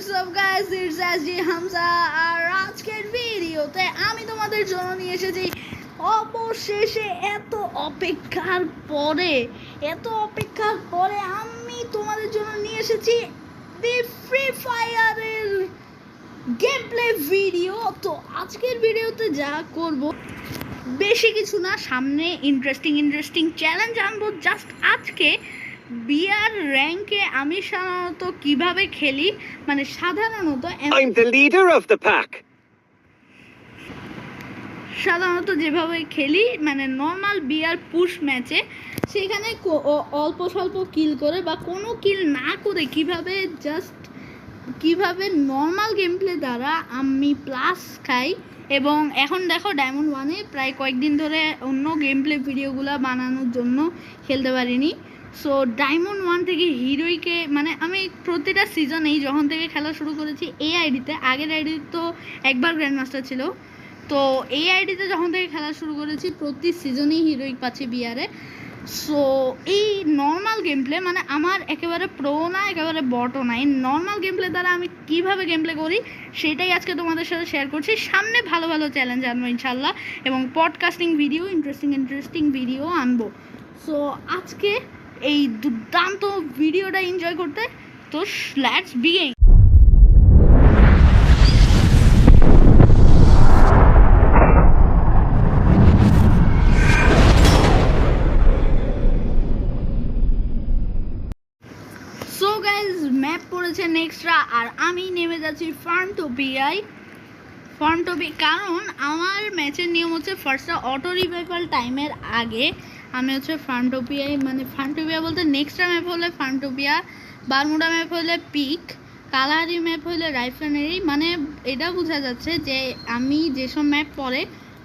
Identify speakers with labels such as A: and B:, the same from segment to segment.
A: What's up guys, it's SG Hamza. আর আজকের ভিডিওতে আমি তোমাদের জন্য নিয়ে এসেছি অবশেষে এত অপেক্ষার পরে আমি তোমাদের জন্য নিয়ে এসেছি দি ফ্রি ফায়ারের গেম প্লে ভিডিও। তো আজকের ভিডিওতে যা করব বেশি কিছু না, সামনে ইন্টারেস্টিং চ্যালেঞ্জ আনবো। জাস্ট আজকে বিআর র্যাঙ্কে আমি সাধারণত কিভাবে খেলি, মানে সাধারণত
B: I'm the leader of the pack.
A: সাধারণত যেভাবে খেলি, মানে নর্মাল বিআর পুশ ম্যাচে, সেখানে অল্প স্বল্প কিল করে বা কোনো কিল না করে কিভাবে নর্মাল গেম প্লে দ্বারা আমি প্লাস খাই। এবং এখন দেখো ডায়মন্ড 1-এ প্রায় কয়েকদিন ধরে অন্য গেম প্লে ভিডিওগুলো বানানোর জন্য খেলতে পারিনি। সো ডায়মন্ড 1 থেকে হিরোইকে, মানে আমি প্রতিটা সিজনেই যখন থেকে খেলা শুরু করেছি এই আইডিতে, আগের আইডি তো একবার গ্র্যান্ড মাস্টার ছিল, তো এই আইডিতে যখন থেকে খেলা শুরু করেছি প্রতি সিজনেই হিরোইক পাচ্ছি বিআরে। সো এই নর্মাল গেম প্লে, মানে আমার একেবারে প্রো না একেবারে বটও নাই, নর্মাল গেম প্লে দ্বারা আমি কীভাবে গেম প্লে করি সেটাই আজকে তোমাদের সাথে শেয়ার করছি। সামনে ভালো ভালো চ্যালেঞ্জ আনবো ইনশাল্লাহ, এবং পডকাস্টিং ভিডিও, ইন্টারেস্টিং ভিডিও আনবো। সো আজকে এই দুর্দান্ত ভিডিওটা এনজয় করতে, তো let's begin. So guys, map পড়েছে নেক্সট্রা আর আমি নেমে যাচ্ছি ফার্মটোপিয়ায়। কারণ আমার ম্যাচের নিয়ম হচ্ছে ফার্স্টে অটো রিভাইভাল টাইমের আগে আমি হচ্ছে ফার্মটোপিয়ায়, মানে ফার্মটোপিয়া বলতে নেক্সট্রা ম্যাপ হলে ফার্মটোপিয়া, বারমুডা ম্যাপ হলে পিক, কালাহারি ম্যাপ হলে রাইফেনারি। মানে এটা বোঝা যাচ্ছে যে আমি যেসব ম্যাপ পড়ে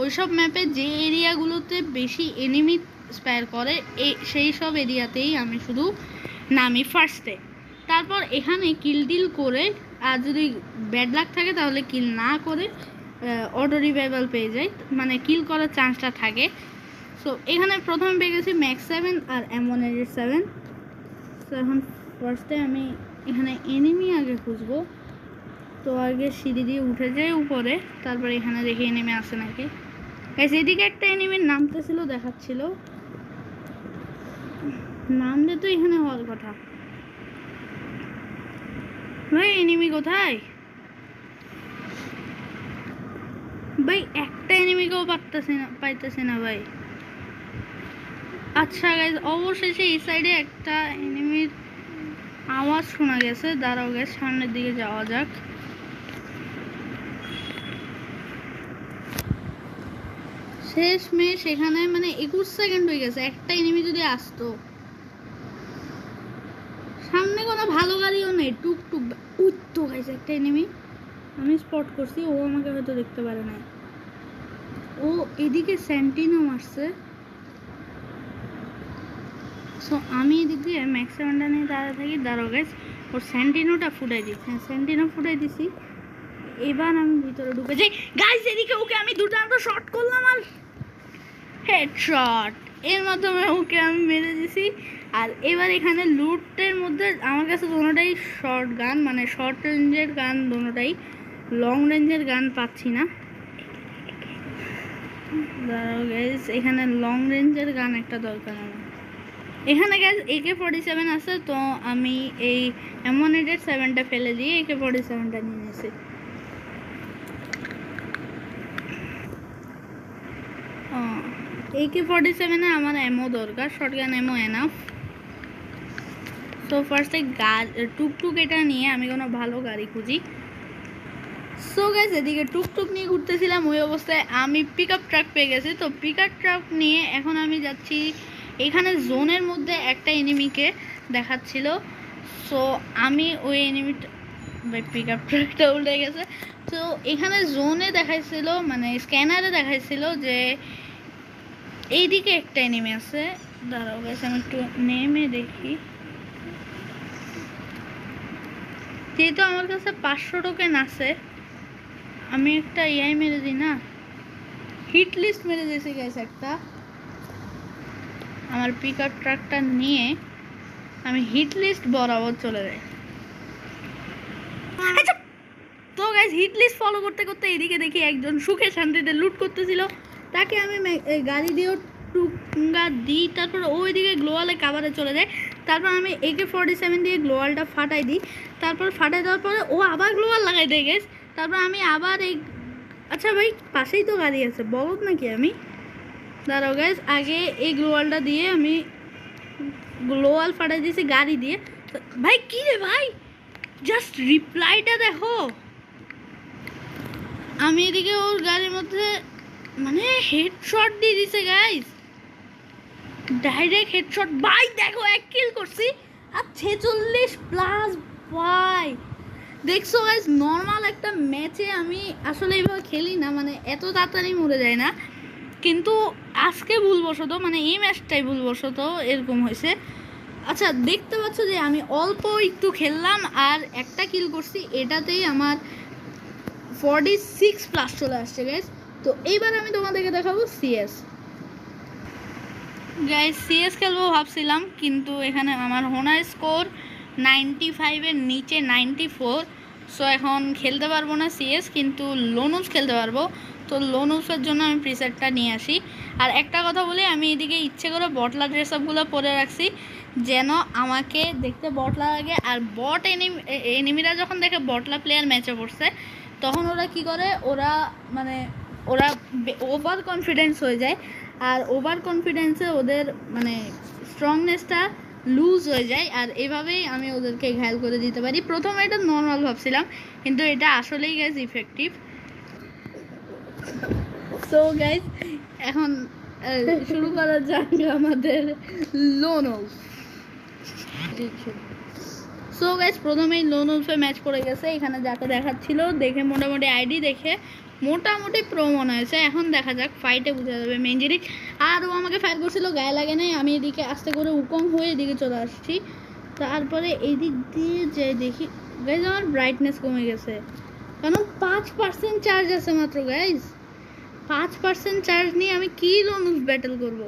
A: ওইসব ম্যাপে যে এরিয়াগুলোতে বেশি এনিমি স্পায়ার করে সেই সব এরিয়াতেই আমি শুধু নামি ফার্স্টে। তারপর এখানে কিল ডিল করে, আর যদি ব্যাড লাক থাকে তাহলে কিল না করে অটো রিভাইভাল পেয়ে যায়, মানে কিল করার চান্সটা থাকে। সো এখানে প্রথমে পেয়ে গেছি ম্যাক্স 7 আর M187। সো এখন ফার্স্টে আমি এখানে এনিমি আগে খুঁজবো, তো আগে সিঁড়ি দিয়ে উঠে যাই উপরে, তারপর এখানে দেখি এনিমি আসে নাকি। এদিকে একটা এনিমির নামতেছিল, দেখাচ্ছিল, নামলে তো এখানে হওয়ার কথা। ভাই এনিমি কোথায় ভাই? একটা এনিমিকেও পাইতেছে না ভাই। আচ্ছা গাইজ, অবশেষে এই সাইডে একটা এনিমির আওয়াজ শোনা গেছে। দাঁড়াও গাইজ, সামনের দিকে যাওয়া যাক। শেষমেশ এখানে মানে 21 সেকেন্ড হয়ে গেছে, একটা এনিমি যদি আসতো। সামনে কোনো ভালো গাড়িও নেই, টুকটুক উঠতো গাইছে একটা এনিমি, আমি স্পট করছি, ও আমাকে হয়তো দেখতে পারে না। ও এদিকে স্যান্টিনো মারছে। সো আমি এদিক দিয়ে ম্যাক্সিমামটা নিয়ে দাঁড়াও গাইস, ওর স্যান্টিনোটা ফুটাই দিই। হ্যাঁ, স্যান্টিনো ফুটাই দিছি। এবার আমি ভিতরে ঢুকে যাই গাইস। এদিকে ওকে আমি দুটান্ত শট করলাম আর হেডশট, এর মাধ্যমে ওকে আমি মেরে দিছি। আর এবার এখানে লুটের মধ্যে আমার কাছে দোনোটাই শর্ট গান, মানে শর্ট রেঞ্জের গান দোনোটাই, লং রেঞ্জের গান পাচ্ছি না। দাঁড়াও গাইস, এখানে লং রেঞ্জের গান একটা দরকার আমার। এখানে গাইস AK-47 আছে, তো আমি এই M187টা ফেলে দিয়ে AK-47টা নিয়ে নিয়েছি। AK-47-এ আমার এমও দরকার, শর্টগান এমও এনাফ। সো ফার্স্টে টুকটুক এটা নিয়ে আমি কোনো ভালো গাড়ি খুঁজি। সো গাইস, এদিকে টুকটুক নিয়ে ঘুরতেছিলাম, ওই অবস্থায় আমি পিক আপ ট্রাক পেয়ে গেছি। তো পিক আপ ট্রাক নিয়ে এখন আমি যাচ্ছি, এখানে জোনের মধ্যে একটা এনিমিকে দেখাচ্ছিল। সো আমি ওই এনিমিটা, ভাই পিক আপ ট্রাকটা উল্টে গেছে। তো এখানে জোনে দেখাইছিল, মানে স্ক্যানারে দেখাইছিল যে এইদিকে একটা এনিমি আছে। দাঁড়াও গাইস, আমি একটু নেমে দেখি। যেহেতু আমার কাছে 500 টোকেন আছে, আমি একটা ইয়াই মেরে দিই না, হিট লিস্ট মেরে দিয়েছি গাইস একটা। আমার পিক আপ ট্রাকটা নিয়ে আমি হিট লিস্ট বরাবর চলে যাই। তো গাইস হিট লিস্ট ফলো করতে করতে এদিকে দেখি একজন সুখে শান্তিতে লুট করতেছিল, তাকে আমি গাড়ি দিয়েও টুঙ্গা দিই, তারপর ওইদিকে গ্লোয়ালে কাভারে চলে যায়, তারপর আমি AK-47 দিয়ে গ্লোয়ালটা ফাটাই দিই, তারপর ফাটাই দেওয়ার পরে ও আবার গ্লোয়াল লাগাই দেয় গেস, তারপর আমি আবার এই আচ্ছা ভাই পাশেই তো গাড়ি আছে বলদ নাকি আমি, দাঁড়াও গাইস আগে এই গ্লোয়ালটা দিয়ে আমি গ্লোয়াল ফাটাই দিয়েছি গাড়ি দিয়ে। ভাই কি রে ভাই, জাস্ট রিপ্লাইটা দেখো, আমি এদিকে ওর গাড়ির মধ্যে মানে হেডশট দিয়ে দিছে গাইস, ডাইরেক্ট হেডশট। ভাই দেখো 1 কিল করছি আর 46 প্লাস। ভাই দেখছো গাইস, নর্মাল একটা ম্যাচে আমি আসলে এইভাবে খেলি না, মানে এত তাড়াতাড়ি মরে যায় না, কিন্তু আজকে ভুলবশত মানে এই ম্যাচটাই ভুলবশত এরকম হয়েছে। আচ্ছা দেখতে পাচ্ছ যে আমি অল্প একটু খেললাম আর একটা কিল করছি, এটাতেই আমার 46 প্লাস চলে আসছে গাইস। তো এইবার আমি তোমাদেরকে দেখাবো সিএস। গাইস সিএস খেলবো ভাবছিলাম, কিন্তু এখানে আমার হোনার স্কোর 95 এর নিচে 94, সো এখন খেলতে পারবো না সিএস, কিন্তু লোনুস খেলতে পারবো। তো লোনুসের জন্য আমি প্রিসেটটা নিয়ে আসি। আর একটা কথা বলি, আমি এদিকে ইচ্ছে করে বটলা ড্রেস আপগুলো পরে রাখছি যেন আমাকে দেখতে বটলা লাগে। আর বট এনিমিরা যখন দেখে বটলা প্লেয়ার ম্যাচে পড়ছে, তখন ওরা কি করে, ওরা মানে ওরা ওভার কনফিডেন্স হয়ে যায়, আর ওভার কনফিডেন্সে ওদের মানে স্ট্রংনেসটা লুজ হয়ে যায়, আর এভাবেই আমি ওদেরকে ঘায়াল করে দিতে পারি। প্রথমে এটা নর্মাল ভাবছিলাম, কিন্তু এটা আসলেই গাইজ ইফেক্টিভ। সো গাইজ এখন শুরু করা যাক আমাদের লোনস। সো গাইজ প্রথমেই লোনসে ম্যাচ পড়ে গেছে, এখানে যাকে দেখাচ্ছিল দেখে মোটামুটি আইডি দেখে মোটামুটি প্রো মনে হয়েছে। এখন দেখা যাক ফাইটে বোঝা যাবে মেন জিনিস। আর ও আমাকে ফায়ার করছিল, গায়ে লাগে নাই, আমি এদিকে আস্তে করে উকম হয়ে এদিকে চলে আসছি। তারপরে এদিক দিয়ে যে দেখি গাইজ আমার ব্রাইটনেস কমে গেছে, কারণ 5% চার্জ আছে মাত্র গাইজ। 5% চার্জ নিয়ে আমি কি লোনস ব্যাটেল করব।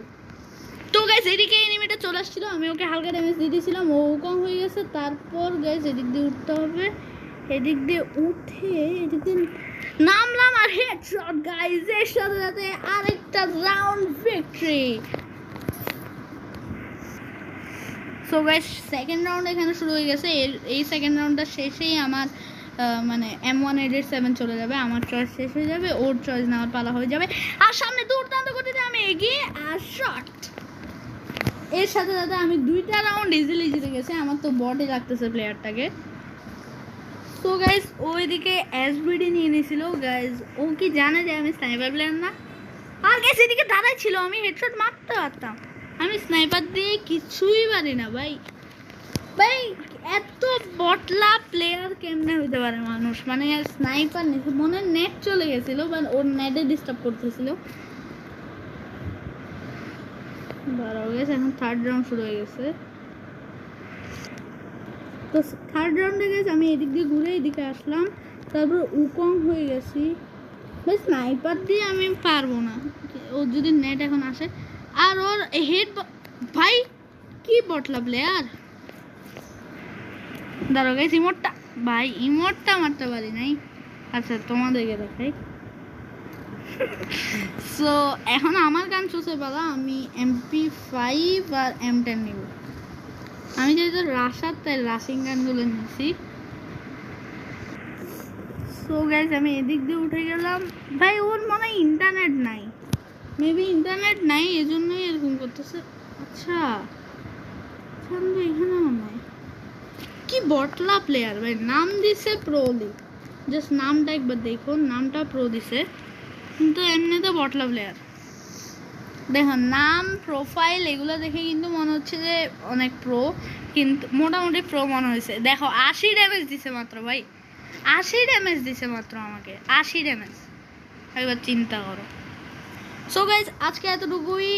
A: তো গাইজ এদিকে এনিমিটা চলে আসছিল, আমি ওকে হালকা ড্যামেজ দিয়ে দিয়েছিলাম, ও কম হয়ে গেছে। তারপর গাইজ এদিক দিয়ে উঠতে হবে, এদিক দিয়ে উঠে এদিক দিয়ে নামলাম আর হেডশট গাইজ, এর সাথে সাথে আরেকটা round victory. So guys second round এখানে শুরু হয়ে গেছে। এই সেকেন্ড রাউন্ডটা শেষেই আমার মানে M187 চলে যাবে, আমার চয়েস শেষ হয়ে যাবে, ওর চয়েস নেওয়ার পালা হয়ে যাবে। আর সামনে দুর্দান্ত গতিতে আমি এগিয়ে আর শট। এর সাথে সাথে আমি 2টা রাউন্ড ইজিলি জিতে গেছি, আমার তো বডি লাগতেছে প্লেয়ারটাকে। তো গাইজ ওইদিকে এসবিডি নিয়ে নিয়েছিল গাইজ, ও কি জানে যে আমি স্নাইপার প্লেয়ার না? আর গাইজ এদিকে দাঁড়াই ছিল, আমি হেডশট মারতে পারতাম, আমি স্নাইপার দিয়ে কিছুই পারি না ভাই। ভাই এত বটলা প্লেয়ার কেমনে হইতে পারে মানুষ, মানে স্নাইপার নিয়েছে, মনে নেট চলে গেছিলো, বাট ওর নেটে ডিস্টার্ব করতেছিল। দাঁড়াও গেছে, এখন থার্ড রাউন্ড শুরু হয়ে গেছে। তো থার্ড রাউন্ডে গেছে আমি এদিক দিয়ে ঘুরে এদিকে আসলাম, তারপর উকং হয়ে গেছি। ভাই স্নাইপার দিয়ে আমি পারবো না, ওর যদি নেট এখন আসে। আর ওর হেড ভাই কি বটলা প্লেয়ার। দাঁড়াও গেছে ইমোটটা, ভাই ইমোটটা মারতে পারি নাই। আচ্ছা তোমাদেরকে দেখাই। সো এখন আমার গান চুষে পালা, আমি MP5 আর M10 নিব। আমি যেহেতু রাশার তাই রাশিং গানগুলো নিয়েছি। সো গাইজ আমি এদিক দিয়ে উঠে গেলাম। ভাই ওর মনে হয় ইন্টারনেট নাই, মেবি ইন্টারনেট নাই এজন্যই এরকম করতেছে। আচ্ছা এখানে নাই, কি বটলা প্লেয়ার ভাই, নাম দিছে প্রো লিগ, জাস্ট নামটা একবার দেখো, নামটা প্রো দিছে, কিন্তু এমনিতে বটলা প্লেয়ার। দেখো নাম প্রোফাইল এগুলো দেখে কিন্তু মনে হচ্ছে যে অনেক প্রো, কিন্তু মোটামুটি প্রো মনে হয়েছে। দেখো 80 ড্যামেজ দিছে মাত্র ভাই, 80 ড্যামেজ দিছে মাত্র আমাকে, 80 ড্যামেজ, একবার চিন্তা করো। সো গাইজ আজকে এতটুকুই।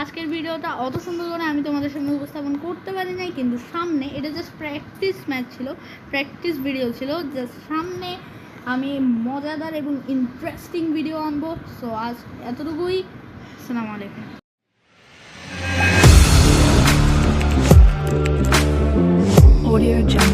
A: আজকের ভিডিওটা অত সুন্দর করে আমি তোমাদের সামনে উপস্থাপন করতে পারি নাই, কিন্তু সামনে এটা জাস্ট প্র্যাকটিস ম্যাচ ছিল, প্র্যাকটিস ভিডিও ছিল, জাস্ট সামনে আমি মজাদার এবং ইন্টারেস্টিং ভিডিও আনবো। সো আজ এতটুকুই, আসসালামু আলাইকুম। Audio Jungle.